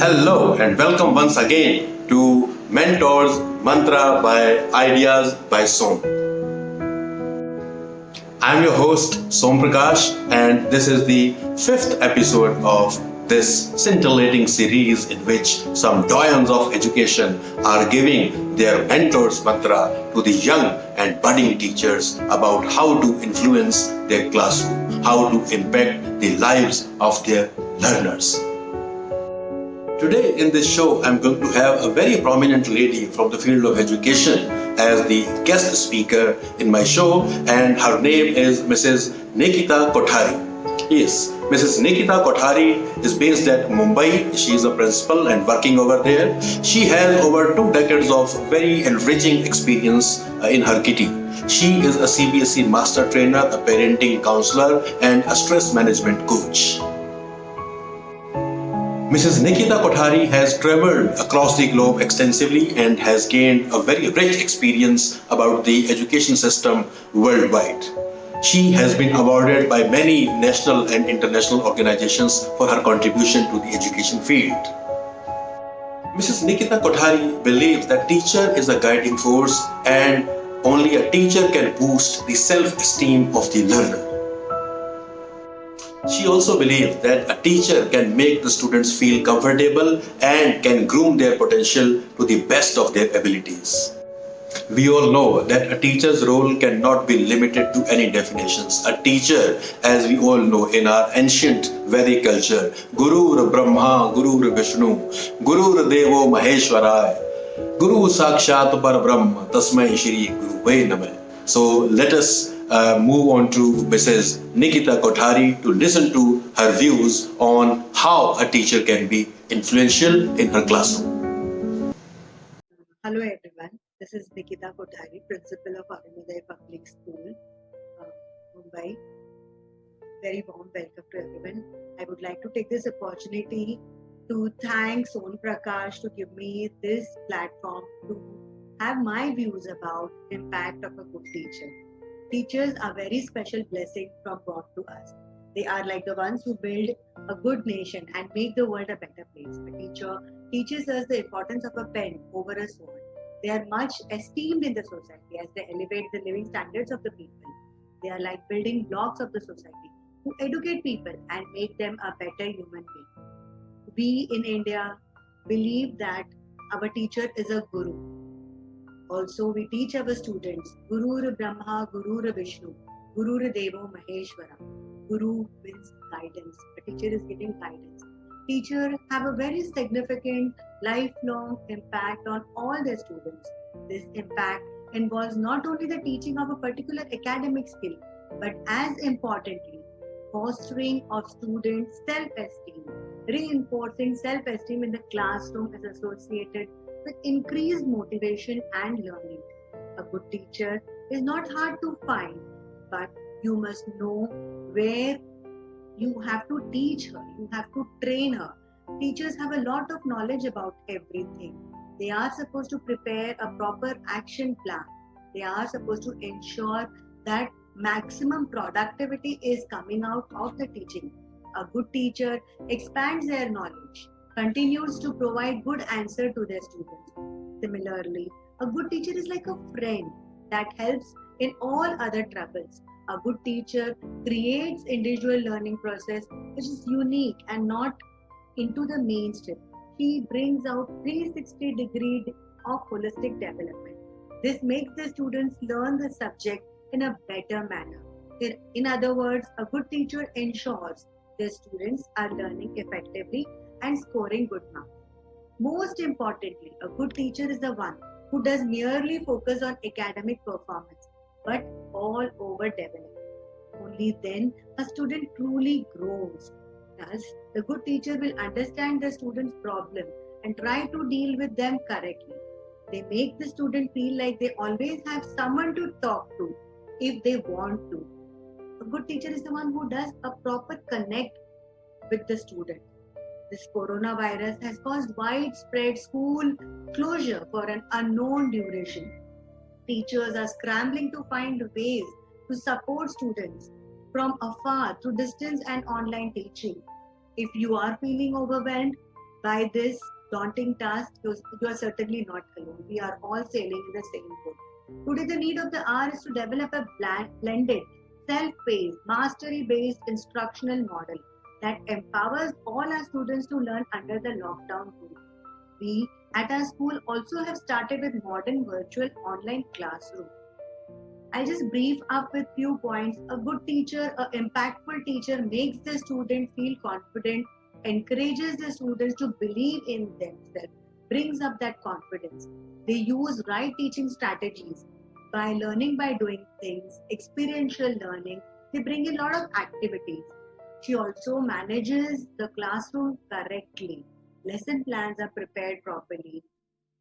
Hello and welcome once again to Mentors Mantra by Ideas by Som. I'm your host Som Prakash, and this is the fifth episode of this scintillating series in which some doyens of education are giving their mentors mantra to the young and budding teachers about how to influence their classroom, how to impact the lives of their learners. Today in this show, I'm going to have a very prominent lady from the field of education as the guest speaker in my show, and her name is Mrs. Nikita Kothari. Yes, Mrs. Nikita Kothari is based at Mumbai. She is a principal and working over there. She has over 2 decades of very enriching experience in her kitty. She is a CBSE master trainer, a parenting counselor, and a stress management coach. Mrs. Nikita Kothari has traveled across the globe extensively and has gained a very rich experience about the education system worldwide. She has been awarded by many national and international organizations for her contribution to the education field. Mrs. Nikita Kothari believes that teacher is a guiding force and only a teacher can boost the self-esteem of the learner. She also believes that a teacher can make the students feel comfortable and can groom their potential to the best of their abilities. We all know that a teacher's role cannot be limited to any definitions. A teacher, as we all know in our ancient Vedic culture, Gurur Brahma, Gurur Vishnu, Gurur Devo Maheshwaraya, Guru Sakshat Parabrahma, Tasmai Shri Guru Vai Namah. So let us move on to Mrs. Nikita Kothari to listen to her views on how a teacher can be influential in her classroom. Hello everyone, this is Nikita Kothari, Principal of Arunodaya Public School, Mumbai. Very warm welcome to everyone. I would like to take this opportunity to thank Son Prakash to give me this platform to have my views about impact of a good teacher. Teachers are very special blessing from God to us. They are like the ones who build a good nation and make the world a better place. A teacher teaches us the importance of a pen over a sword. They are much esteemed in the society as they elevate the living standards of the people. They are like building blocks of the society who educate people and make them a better human being. We in India believe that our teacher is a guru. Also, we teach our students Gurur Brahma, Gurur Vishnu, Gurur Devo Maheshwara. Guru means guidance. A teacher is giving guidance. Teachers have a very significant lifelong impact on all their students. This impact involves not only the teaching of a particular academic skill, but as importantly, fostering of students' self-esteem. Reinforcing self-esteem in the classroom is associated with increased motivation and learning. A good teacher is not hard to find, but you must know where you have to teach her, you have to train her. Teachers have a lot of knowledge about everything. They are supposed to prepare a proper action plan. They are supposed to ensure that maximum productivity is coming out of the teaching. A good teacher expands their knowledge, continues to provide good answer to their students. Similarly, a good teacher is like a friend that helps in all other troubles. A good teacher creates individual learning process which is unique and not into the mainstream. He brings out 360 degrees of holistic development. This makes the students learn the subject in a better manner. In other words, a good teacher ensures their students are learning effectively and scoring good marks. Most importantly, a good teacher is the one who does merely focus on academic performance, but all over development. Only then a student truly grows. Thus, the good teacher will understand the student's problem and try to deal with them correctly. They make the student feel like they always have someone to talk to if they want to. A good teacher is the one who does a proper connect with the student. This coronavirus has caused widespread school closure for an unknown duration. Teachers are scrambling to find ways to support students from afar through distance and online teaching. If you are feeling overwhelmed, by this daunting task, you are certainly not alone. We are all sailing in the same boat. Today, the need of the hour is to develop a blended, self-paced, mastery-based instructional model that empowers all our students to learn under the lockdown rule. We at our school also have started with modern virtual online classroom. I'll just brief up with few points. A good teacher, an impactful teacher makes the student feel confident, encourages the students to believe in themselves, brings up that confidence. They use right teaching strategies by learning by doing things, experiential learning. They bring in a lot of activities. She also manages the classroom correctly. Lesson plans are prepared properly.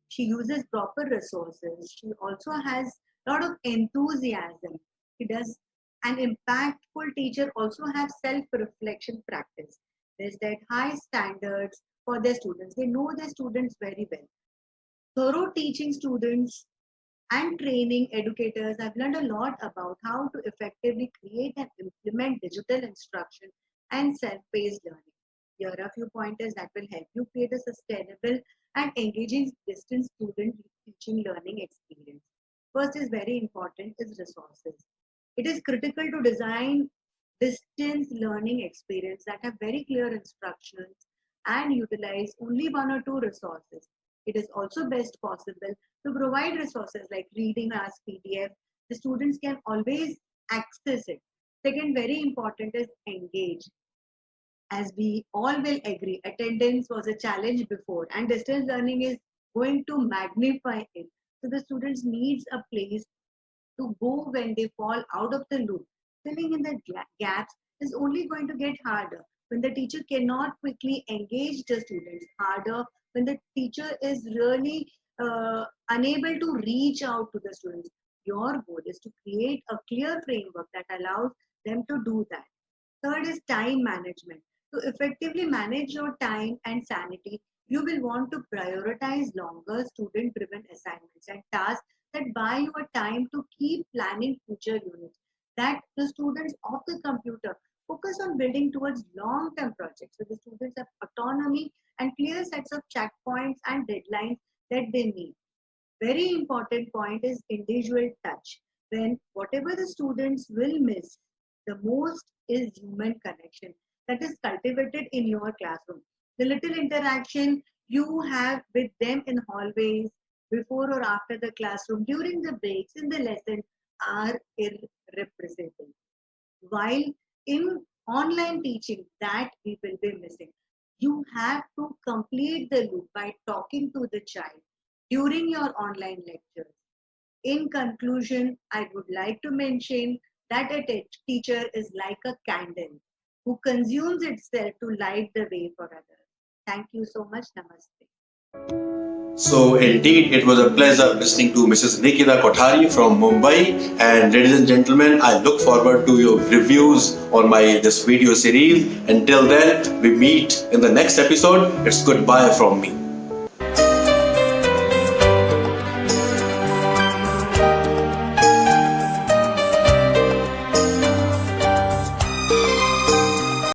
She uses proper resources. She also has a lot of enthusiasm. She does an impactful teacher also have self-reflection practice. There's that high standards for their students. They know their students very well. Thorough teaching students and training educators have learned a lot about how to effectively create and implement digital instruction and self-paced learning. Here are a few pointers that will help you create a sustainable and engaging distance student teaching learning experience. First is very important is resources. It is critical to design distance learning experience that have very clear instructions and utilize only one or two resources. It is also best possible to provide resources like reading as PDF. The students can always access it. Second, very important is engage. As we all will agree, attendance was a challenge before and distance learning is going to magnify it. So the students needs a place to go when they fall out of the loop. Filling in the gaps is only going to get harder when the teacher cannot quickly engage the students, harder when the teacher is really unable to reach out to the students. Your goal is to create a clear framework that allows them to do that. Third is time management. To effectively manage your time and sanity, you will want to prioritize longer student-driven assignments and tasks that buy you a time to keep planning future units. That the students of the computer focus on building towards long-term projects. So the students have autonomy and clear sets of checkpoints and deadlines that they need. Very important point is individual touch. When whatever the students will miss, the most is human connection that is cultivated in your classroom. The little interaction you have with them in hallways, before or after the classroom, during the breaks, in the lesson are irreplaceable. While in online teaching, that we will be missing. You have to complete the loop by talking to the child during your online lectures. In conclusion, I would like to mention that a teacher is like a candle who consumes itself to light the way for others. Thank you so much. Namaste. So indeed, it was a pleasure listening to Mrs. Nikita Kothari from Mumbai. And ladies and gentlemen, I look forward to your reviews on this video series. Until then, we meet in the next episode. It's goodbye from me.